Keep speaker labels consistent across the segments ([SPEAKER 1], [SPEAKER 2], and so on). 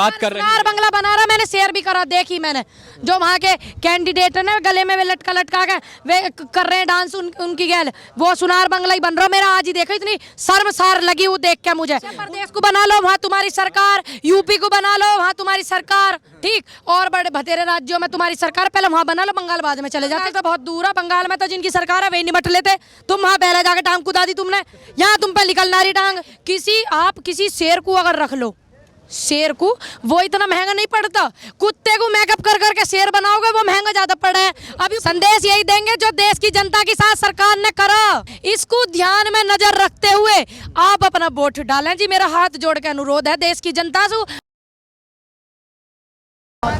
[SPEAKER 1] बात कर रहे
[SPEAKER 2] सुनार बंगला बना रहा, मैंने शेयर भी करा, देखी मैंने। जो वहाँ के कैंडिडेट है ना, गले में वे लटका लटका के वे कर रहे हैं डांस, उनकी गैल वो सुनार बंगला ही बन रहा। मेरा आज ही देखा, इतनी शर्मसार लगी वो देख के मुझे। प्रदेश को बना लो, वहाँ तुम्हारी सरकार, यूपी को बना लो, वहाँ तुम्हारी सरकार, ठीक, और बड़े भतेरे राज्यों में तुम्हारी सरकार। पहले वहाँ बना लो, बंगाल बाद में चले जाते तो बहुत दूर है। बंगाल में तो जिनकी सरकार है वही निपट लेते, तुम वहाँ पहले जाके टांग कुदा दी तुमने, यहाँ तुम पे निकलना रही टांग। किसी शेर को अगर रख लो, शेर को, वो इतना महंगा नहीं पड़ता। कुत्ते को मेकअप कर करके शेर बनाओगे, वो महंगा ज्यादा पड़ा है। अभी संदेश यही देंगे जो देश की जनता के साथ सरकार ने करा, इसको ध्यान में नजर रखते हुए आप अपना वोट डालें जी। मेरा हाथ जोड़ के अनुरोध है देश की जनता से।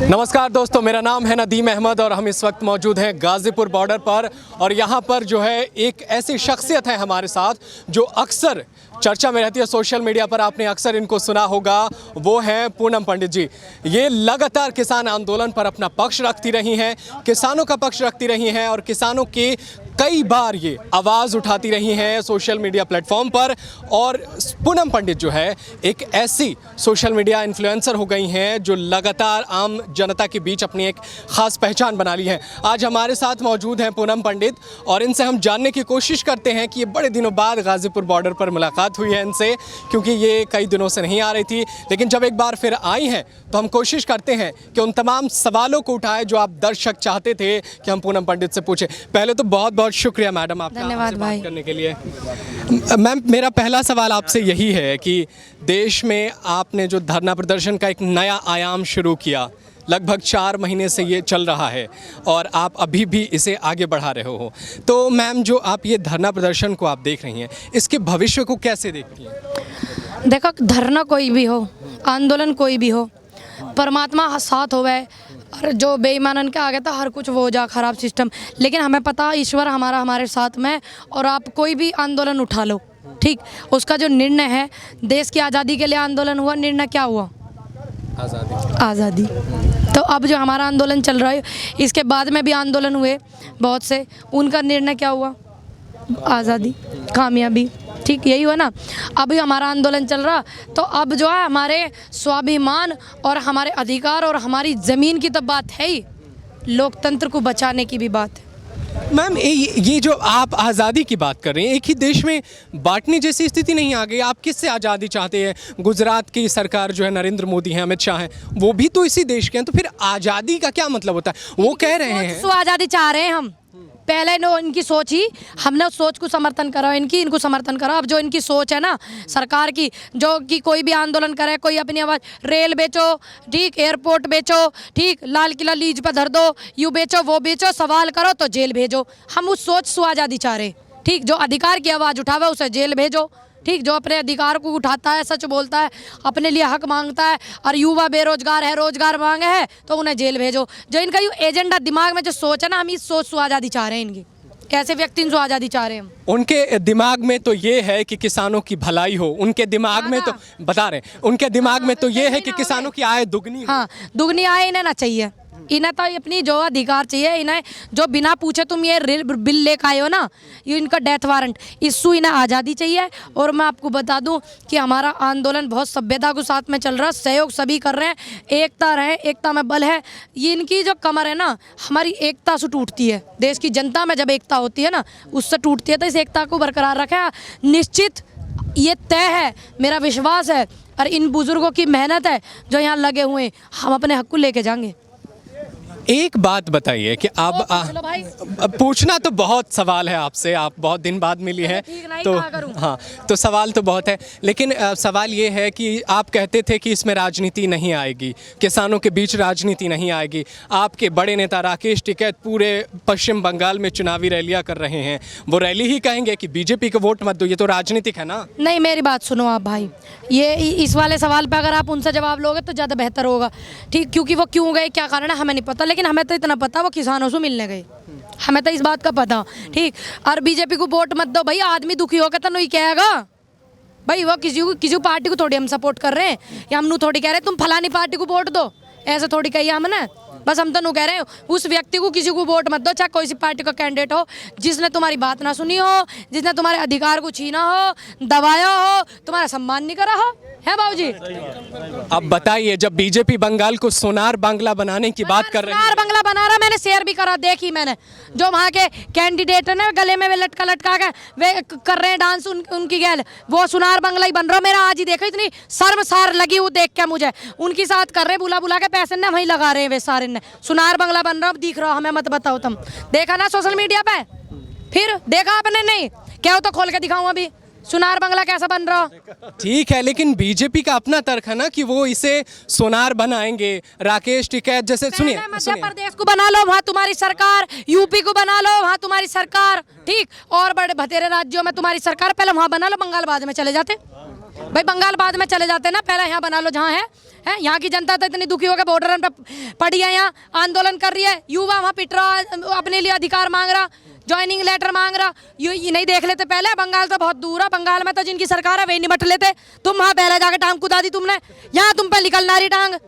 [SPEAKER 1] नमस्कार दोस्तों, मेरा नाम है नदीम अहमद और हम इस वक्त मौजूद हैं गाज़ीपुर बॉर्डर पर। और यहाँ पर जो है एक ऐसी शख्सियत है हमारे साथ जो अक्सर चर्चा में रहती है सोशल मीडिया पर, आपने अक्सर इनको सुना होगा, वो हैं पूनम पंडित जी। ये लगातार किसान आंदोलन पर अपना पक्ष रखती रही हैं, किसानों का पक्ष रखती रही हैं और किसानों के कई बार ये आवाज़ उठाती रही हैं सोशल मीडिया प्लेटफॉर्म पर। और पूनम पंडित जो है एक ऐसी सोशल मीडिया इन्फ्लुएंसर हो गई हैं जो लगातार आम जनता के बीच अपनी एक ख़ास पहचान बना ली है। आज हमारे साथ मौजूद हैं पूनम पंडित और इनसे हम जानने की कोशिश करते हैं कि ये बड़े दिनों बाद गाज़ीपुर बॉर्डर पर मुलाकात हुई है इनसे, क्योंकि ये कई दिनों से नहीं आ रही थी। लेकिन जब एक बार फिर आई हैं तो हम कोशिश करते हैं कि उन तमाम सवालों को उठाएं जो आप दर्शक चाहते थे कि हम पूनम पंडित से पूछें। पहले तो बहुत बहुत शुक्रिया मैडम आपका
[SPEAKER 2] धन्यवाद भाई
[SPEAKER 1] बात करने के लिए। मैम, मेरा पहला सवाल आपसे यही है कि देश में आपने जो धरना प्रदर्शन का एक नया आयाम शुरू किया, लगभग 4 महीने से ये चल रहा है और आप अभी भी इसे आगे बढ़ा रहे हो, तो मैम जो आप ये धरना प्रदर्शन को आप देख रही हैं, इसके भविष्य को कैसे देखती हैं?
[SPEAKER 2] देखो, धरना कोई भी हो, आंदोलन कोई भी हो, परमात्मा साथ होवे और जो बेईमानन के आगे तो हर कुछ वो जा खराब सिस्टम। लेकिन हमें पता ईश्वर हमारे साथ में, और आप कोई भी आंदोलन उठा लो, ठीक, उसका जो निर्णय है, देश की आज़ादी के लिए आंदोलन हुआ, निर्णय क्या हुआ? आज़ादी। तो अब जो हमारा आंदोलन चल रहा है, इसके बाद में भी आंदोलन हुए बहुत से, उनका निर्णय क्या हुआ? आज़ादी, कामयाबी, ठीक, यही हुआ ना। अभी हमारा आंदोलन चल रहा, तो अब जो है हमारे स्वाभिमान और हमारे अधिकार और हमारी ज़मीन की तो बात है ही, लोकतंत्र को बचाने की भी बात है।
[SPEAKER 1] मैम, ये जो आप आज़ादी की बात कर रहे हैं, एक ही देश में बांटने जैसी स्थिति नहीं आ गई? आप किससे आज़ादी चाहते हैं? गुजरात की सरकार जो है, नरेंद्र मोदी हैं, अमित शाह हैं, वो भी तो इसी देश के हैं, तो फिर आज़ादी का क्या मतलब होता है? वो कह रहे हैं
[SPEAKER 2] आज़ादी चाह रहे हैं हम, पहले नो इनकी सोच ही, हमने उस सोच को समर्थन करा, इनको समर्थन करा। अब जो इनकी सोच है ना सरकार की, जो कि कोई भी आंदोलन करे, कोई अपनी आवाज़, रेल बेचो, ठीक, एयरपोर्ट बेचो, ठीक, लाल किला लीज पे धर दो, यू बेचो वो बेचो, सवाल करो तो जेल भेजो। हम उस सोच से आज़ादी चाह रहे, ठीक, जो अधिकार की आवाज़ उठावे उसे जेल भेजो, ठीक, जो अपने अधिकार को उठाता है, सच बोलता है, अपने लिए हक मांगता है, और युवा बेरोजगार है, रोजगार मांगे है, तो उन्हें जेल भेजो। जो इनका ये एजेंडा दिमाग में जो सोच है ना, हम इस सोच से आज़ादी चाह रहे हैं, इनकी ऐसे व्यक्ति से आज़ादी चाह रहे हैं हम।
[SPEAKER 1] उनके दिमाग में तो ये है कि किसानों की भलाई हो, उनके दिमाग में तो बता रहे हैं, उनके दिमाग में तो ये है कि किसानों की आय दुगनी,
[SPEAKER 2] हाँ, दुगनी आय इन्हें ना चाहिए, इन्हें तो अपनी जो अधिकार चाहिए, इन्हें जो बिना पूछे तुम ये बिल लेकर आए हो ना, ये इनका डेथ वारंट इशू, इन्हें आज़ादी चाहिए। और मैं आपको बता दूं कि हमारा आंदोलन बहुत सभ्यता के साथ में चल रहा है, सहयोग सभी कर रहे हैं, एकता रहे, एकता में बल है। ये इनकी जो कमर है ना, हमारी एकता से टूटती है, देश की जनता में जब एकता होती है ना, उससे टूटती है। तो इस एकता को बरकरार रखें, निश्चित ये तय है, मेरा विश्वास है, और इन बुजुर्गों की मेहनत है जो यहाँ लगे हुए हैं, हम अपने हक को लेके जाएंगे।
[SPEAKER 1] एक बात बताइए कि अब पूछना तो बहुत सवाल है आपसे, आप बहुत दिन बाद मिली हैं, तो हाँ, तो सवाल तो बहुत है, लेकिन सवाल ये है कि आप कहते थे कि इसमें राजनीति नहीं आएगी, किसानों के बीच राजनीति नहीं आएगी। आपके बड़े नेता राकेश टिकैत पूरे पश्चिम बंगाल में चुनावी रैलियां कर रहे हैं, वो रैली ही कहेंगे कि बीजेपी को वोट मत दो, ये तो राजनीतिक है ना?
[SPEAKER 2] नहीं, मेरी बात सुनो आप भाई, ये इस वाले सवाल पर अगर आप उनसे जवाब लोगे तो ज़्यादा बेहतर होगा, ठीक, क्योंकि वो क्यों गए, क्या कारण है, हमें नहीं पता, लेकिन हमें तो इतना पता वो किसानों से मिलने गए, हमें तो इस बात का पता, ठीक। और बीजेपी को वोट मत दो भाई, आदमी दुखी होकर तो नहीं कहेगा भाई, वो किसी पार्टी को थोड़ी हम सपोर्ट कर रहे हैं, या हम थोड़ी कह रहे हैं तुम फलानी पार्टी को वोट दो, ऐसे थोड़ी कहिए हमने। बस हम तो कह रहे हैं उस व्यक्ति को, किसी को वोट मत दो, चाहे कोई सी पार्टी का कैंडिडेट हो, जिसने तुम्हारी बात ना सुनी हो, जिसने तुम्हारे अधिकार को छीना हो, दबाया हो, तुम्हारा सम्मान नहीं करा हो, है बाबूजी।
[SPEAKER 1] अब बताइए, जब बीजेपी बंगाल को सोनार बांग्ला बनाने की बात कर रही है,
[SPEAKER 2] सोनार बंगला बना रहा, मैंने शेयर भी करा, देखी मैंने। जो वहाँ के कैंडिडेट है ना, गले में वे लटका लटका के वे कर रहे हैं डांस, उनकी गैल वो सोनार बंगला ही बन रहा। मेरा आज ही देखो, इतनी शर्मसार लगी वो देख के मुझे। उनकी साथ कर रहे, बुला बुला के पैसे ना वहीं लगा रहे हैं वे सारे ने। सोनार बंगला बन रहा, दिख रहा हमें, मत बताओ तुम। देखा ना सोशल मीडिया पे? फिर देखा आपने? नहीं क्या हो तो खोल के दिखाऊं अभी सोनार बंगला कैसा बन रहा।
[SPEAKER 1] ठीक है, लेकिन बीजेपी का अपना तर्क है ना कि वो इसे सोनार बनाएंगे। राकेश टिकैत जैसे, सुनिए
[SPEAKER 2] मध्य प्रदेश को बना लो, वहाँ तुम्हारी सरकार। यूपी को बना लो, वहाँ तुम्हारी सरकार। ठीक, और बड़े बतेरे राज्यों में तुम्हारी सरकार। पहले वहाँ बना लो, बंगाल बाद में चले जाते भाई, बंगाल बाद में चले जाते ना, पहले यहाँ बना लो जहाँ है। यहाँ की जनता तो इतनी दुखी हो गई, बॉर्डर पे पड़ी है, यहाँ आंदोलन कर रही है। युवा वहाँ पिट रहा, अपने लिए अधिकार मांग रहा, ज्वाइनिंग लेटर मांग रहा। ये नहीं देख लेते पहले? बंगाल तो बहुत दूर है, बंगाल में तो जिनकी सरकार है वही निपट लेते। तुम वहाँ पहले जाकर टांग कुदा दी तुमने, यहाँ तुम पे निकलना रही टांग।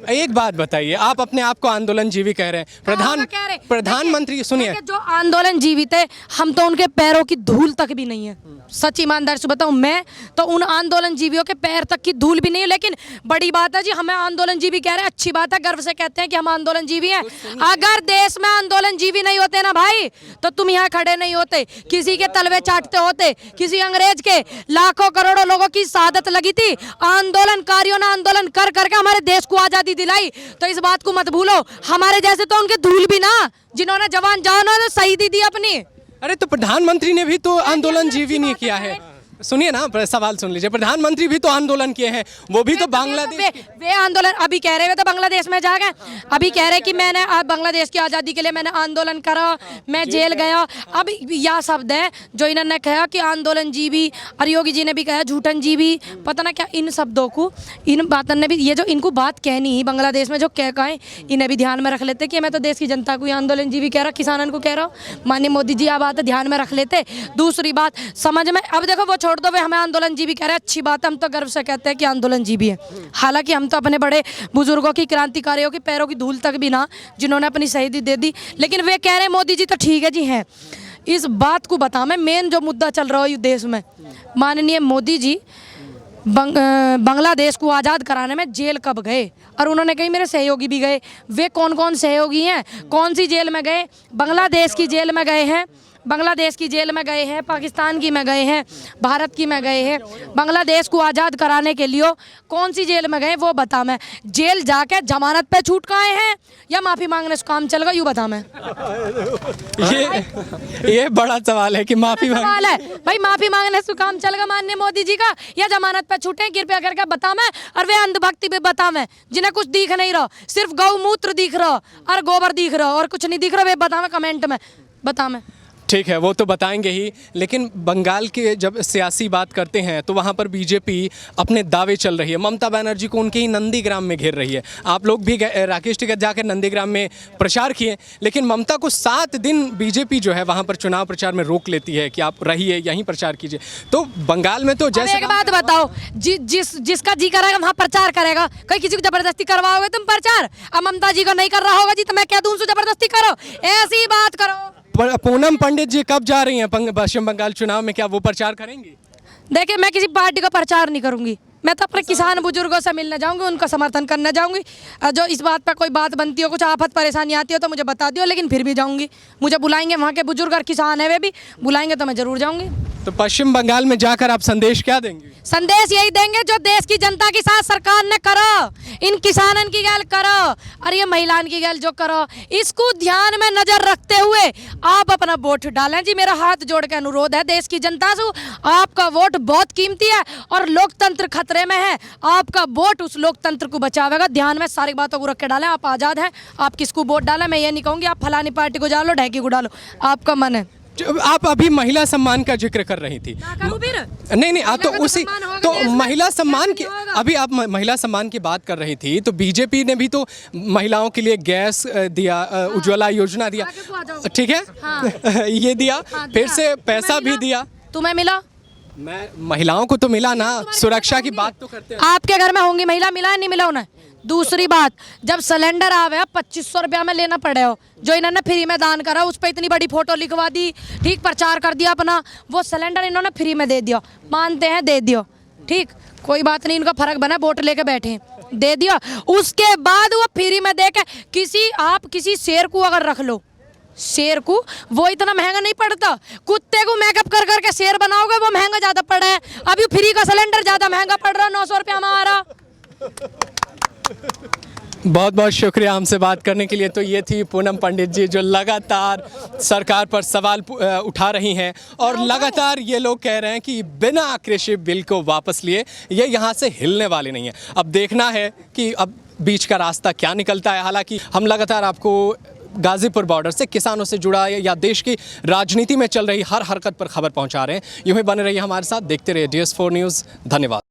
[SPEAKER 1] एक बात बताइए, आप अपने आप को आंदोलन जीवी कह रहे हैं, प्रधानमंत्री, सुनिए,
[SPEAKER 2] जो आंदोलन जीवी थे, हम तो उनके पैरों की धूल तक भी नहीं है। सच ईमानदार से बताऊं, मैं तो उन आंदोलन जीवियों के पैर तक की धूल भी नहीं है। लेकिन बड़ी बात है जी, हमें आंदोलन जीवी कह रहे हैं, अच्छी बात है, गर्व से कहते हैं कि हम आंदोलन जीवी हैं। अगर देश में आंदोलन जीवी नहीं होते ना भाई, तो तुम यहाँ खड़े नहीं होते, किसी के तलवे चाटते होते। किसी अंग्रेज के लाखों करोड़ों लोगों की शहादत लगी थी, आंदोलनकारियों ने आंदोलन कर करके हमारे देश को आजादी दिलाई। तो इस बात को मत भूलो, हमारे जैसे तो उनके धूल भी ना, जिन्होंने जवान जानो ने शहीदी दी अपनी।
[SPEAKER 1] अरे तो प्रधानमंत्री ने भी तो आंदोलन जीवी नहीं किया है। सुनिए ना, सवाल सुन लीजिए, प्रधानमंत्री भी तो आंदोलन किए हैं, वो भी तो बांग्लादेश
[SPEAKER 2] वे आंदोलन अभी कह रहे हैं, तो बांग्लादेश में जा गए, अभी कह रहे कि मैंने बांग्लादेश की आज़ादी के लिए मैंने आंदोलन करा, मैं जेल गया। अब यह शब्द है जो इन्होंने कहा कि आंदोलन जीवी, और योगी जी ने भी कहा झूठन जीवी, पता ना क्या। इन शब्दों को, इन बातों ने भी, ये जो इनको बात कहनी ही बांग्लादेश में जो कहें, इन्हें भी ध्यान में रख लेते कि मैं तो देश की जनता को आंदोलन जीवी कह रहा, किसानों को कह रहा हूँ। माननीय मोदी जी, आप बात ध्यान में रख लेते। दूसरी बात समझ में, अब देखो वो छोड़ दो, वे हमें आंदोलन जीवी कह रहे हैं, अच्छी बात है, हम तो गर्व से कहते हैं कि आंदोलन जीवी है। हालांकि हम तो अपने बड़े बुजुर्गों की, क्रांतिकारियों की पैरों की धूल तक भी ना, जिन्होंने अपनी शहीदी दे दी। लेकिन वे कह रहे हैं मोदी जी तो ठीक है जी हैं। इस बात को बता, मैं मेन जो मुद्दा चल रहा है देश में, माननीय मोदी जी बांग्लादेश को आज़ाद कराने में जेल कब गए, और उन्होंने कही मेरे सहयोगी भी गए। वे कौन कौन सहयोगी हैं, कौन सी जेल में गए? बांग्लादेश की जेल में गए हैं, बांग्लादेश की जेल में गए हैं, पाकिस्तान की में गए हैं, भारत की में गए हैं। बांग्लादेश को आज़ाद कराने के लिए कौन सी जेल में गए वो बता। मैं जेल जाके जमानत पे छूट के आए हैं या माफ़ी मांगने से काम चल गया, यूँ बता। मैं
[SPEAKER 1] ये बड़ा सवाल है कि माफ़ी
[SPEAKER 2] सवाल है भाई, माफ़ी मांगने से काम चल गया माननीय मोदी जी का, या जमानत पे छूटे? कृपया करके बता। मैं और वे अंधभक्ति भी बता, मैं जिन्हें कुछ दिख नहीं रहा, सिर्फ गौमूत्र दिख रहा और गोबर दिख रहा और कुछ नहीं दिख रहा, वे बता। मैं कमेंट में बता। मैं
[SPEAKER 1] ठीक है, वो तो बताएंगे ही, लेकिन बंगाल के जब सियासी बात करते हैं तो वहाँ पर बीजेपी अपने दावे चल रही है। ममता बनर्जी को उनके ही नंदीग्राम में घेर रही है। आप लोग भी राकेश टिकैत जाकर नंदीग्राम में प्रचार किए, लेकिन ममता को 7 दिन बीजेपी जो है वहाँ पर चुनाव प्रचार में रोक लेती है कि आप रहिए, यहीं प्रचार कीजिए। तो बंगाल में तो जैसे,
[SPEAKER 2] एक बात बताओ, जिसका जी करेगा वहाँ प्रचार करेगा, कोई किसी को जबरदस्ती करवाओगे तुम प्रचार? अब ममता जी को नहीं कर रहा होगा जी, तो मैं क्या दूं उनसे जबरदस्ती करो, ऐसी बात करो।
[SPEAKER 1] पूनम पंडित जी कब जा रही हैं पश्चिम बंगाल चुनाव में, क्या वो प्रचार करेंगी?
[SPEAKER 2] देखिए, मैं किसी पार्टी का प्रचार नहीं करूंगी, मैं तो अपने किसान बुजुर्गों से मिलने जाऊंगी, उनका समर्थन करने जाऊंगी। जो इस बात पर कोई बात बनती हो, कुछ आफत परेशानी आती हो तो मुझे बता दियो, लेकिन फिर भी जाऊंगी। मुझे बुलाएंगे, वहाँ के बुजुर्ग और किसान है वे भी बुलाएंगे तो मैं जरूर जाऊंगी।
[SPEAKER 1] तो पश्चिम बंगाल में जाकर आप संदेश क्या देंगे?
[SPEAKER 2] संदेश यही देंगे जो देश की जनता के साथ सरकार ने करो, इन किसानन की गैल करो और ये महिलाओं की गैल जो करो, इसको ध्यान में नजर रखते हुए आप अपना वोट डालें जी। मेरा हाथ जोड़ के अनुरोध है देश की जनता से, आपका वोट बहुत कीमती है और लोकतंत्र खतरे में है। आपका वोट उस लोकतंत्र को बचावेगा, ध्यान में सारी बातों को रख के डालें। आप आज़ाद हैं, आप किसको वोट डालें, मैं ये नहीं कहूँगी आप फलानी पार्टी को डालो, ढैकी को डालो, आपका मन है।
[SPEAKER 1] आप अभी महिला सम्मान का जिक्र कर रही थी। नहीं, आप तो उसी तो महिला सम्मान की, अभी आप महिला सम्मान की बात कर रही थी, तो बीजेपी ने भी तो महिलाओं के लिए गैस दिया, उज्ज्वला योजना दिया, ठीक है, हाँ। ये दिया, फिर से पैसा भी दिया।
[SPEAKER 2] तुम्हें मिला?
[SPEAKER 1] मैं महिलाओं को तो मिला ना, सुरक्षा की बात तो करते हैं।
[SPEAKER 2] आपके घर में होंगी महिला, मिला नहीं मिला उन्हें? दूसरी बात, जब सिलेंडर आवे 2500 रुपया में लेना पड़े हो, जो इन्होंने फ्री में दान करा, उस पर इतनी बड़ी फोटो लिखवा दी, ठीक, प्रचार कर दिया अपना, वो सिलेंडर इन्होंने फ्री में दे दिया, मानते हैं दे दियो, ठीक, कोई बात नहीं, इनका फर्क बना, वोट लेके बैठे, दे दिया। उसके बाद वो फ्री में दे के आप किसी शेर को अगर रख लो, शेर को, वो इतना महंगा नहीं पड़ता। कुत्ते को मेकअप कर करके शेर बनाओगे, वो महंगा ज्यादा पड़ रहा है। अभी फ्री का सिलेंडर ज्यादा महंगा पड़ रहा है, 900 रुपया हमारा।
[SPEAKER 1] बहुत बहुत शुक्रिया हमसे बात करने के लिए। तो ये थी पूनम पंडित जी जो लगातार सरकार पर सवाल उठा रही हैं और लगातार ये लोग कह रहे हैं कि बिना कृषि बिल को वापस लिए ये यहाँ से हिलने वाले नहीं हैं। अब देखना है कि अब बीच का रास्ता क्या निकलता है। हालांकि हम लगातार आपको गाज़ीपुर बॉर्डर से किसानों से जुड़ा या देश की राजनीति में चल रही हर हरकत पर खबर पहुँचा रहे हैं। यूँ ही बने रहिए हमारे साथ, देखते रहिए DS4 न्यूज़। धन्यवाद।